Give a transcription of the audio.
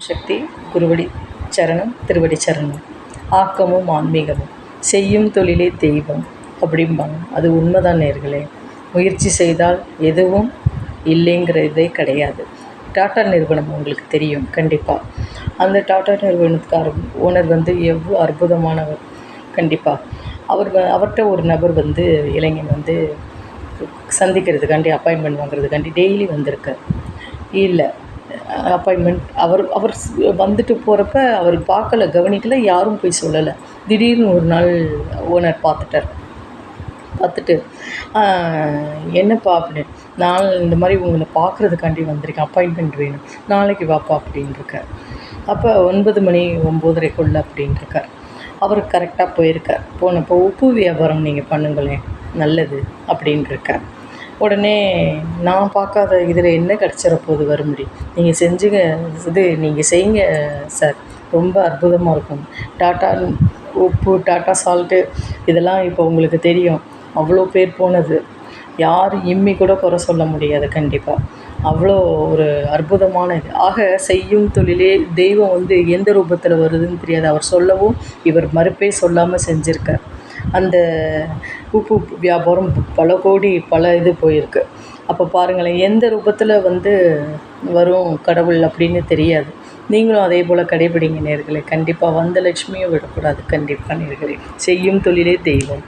சக்தி குருவடி சரணம் திருவடி சரணம். ஆக்கமும் ஆன்மீகமும் செய்யும் தொழிலே தெய்வம் அப்படிம்பாங்க. அது உண்மைதான் நேர்களே. முயற்சி செய்தால் எதுவும் இல்லைங்கிறதே கிடையாது. டாட்டா நிறுவனம் உங்களுக்கு தெரியும் கண்டிப்பாக. அந்த டாட்டா நிறுவனத்துக்கார ஓனர் எவ்வளோ அற்புதமானவர். கண்டிப்பாக அவர்கிட்ட ஒரு நபர் இளைஞன் சந்திக்கிறதுக்காண்டி அப்பாயின்மெண்ட் வாங்குறதுக்காண்டி டெய்லி வந்திருக்கார். இல்லை அப்பாயின்மெண்ட் அவர் அவர் வந்துட்டு போகிறப்ப அவர் பார்க்கல, கவனிக்கலை, யாரும் போய் சொல்லலை. திடீர்னு ஒரு நாள் ஓனர் பார்த்துட்டு என்னப்பா அப்படின்னு, நான் இந்த மாதிரி உங்களை பார்க்குறதுக்காண்டி வந்திருக்கேன், அப்பாயின்மெண்ட் வேணும், நாளைக்கு வாப்பா அப்படின்ட்டுருக்கார். அப்போ 9 மணி 9:30 அப்படின்ட்டுருக்கார். அவர் கரெக்டாக போயிருக்கார். போனப்போ உப்பு வியாபாரம் நீங்கள் பண்ணுங்களேன், நல்லது அப்படின்ட்டுருக்கார். உடனே நான் பார்க்காத இதில் என்ன கிடச்சிட போகுது வறுமுறை, நீங்கள் செஞ்சுங்க, நீங்கள் செய்யுங்க சார், ரொம்ப அற்புதமாக இருக்கும். டாட்டா உப்பு, டாட்டா சால்ட்டு இதெல்லாம் இப்போ உங்களுக்கு தெரியும், அவ்வளோ பேர் போனது, யார் இம்மி கூட குறை சொல்ல முடியாது. கண்டிப்பாக அவ்வளோ ஒரு அற்புதமான இது. ஆக செய்யும் தொழிலே தெய்வம் எந்த ரூபத்தில் வருதுன்னு தெரியாது. அவர் சொல்லவும் இவர் மறுப்பே சொல்லாமல் செஞ்சுருக்கார். அந்த உப்பு வியாபாரம் பல கோடி இது போயிருக்கு. அப்போ பாருங்களேன், எந்த ரூபத்தில் வரும் கடவுள் அப்படின்னு தெரியாது. நீங்களும் அதே போல் கடைபிடிங்க நேர்களே. கண்டிப்பாக வந்த லட்சுமியை விடக்கூடாது. கண்டிப்பாக நேர்களே, செய்யும் தொழிலே தெய்வம்.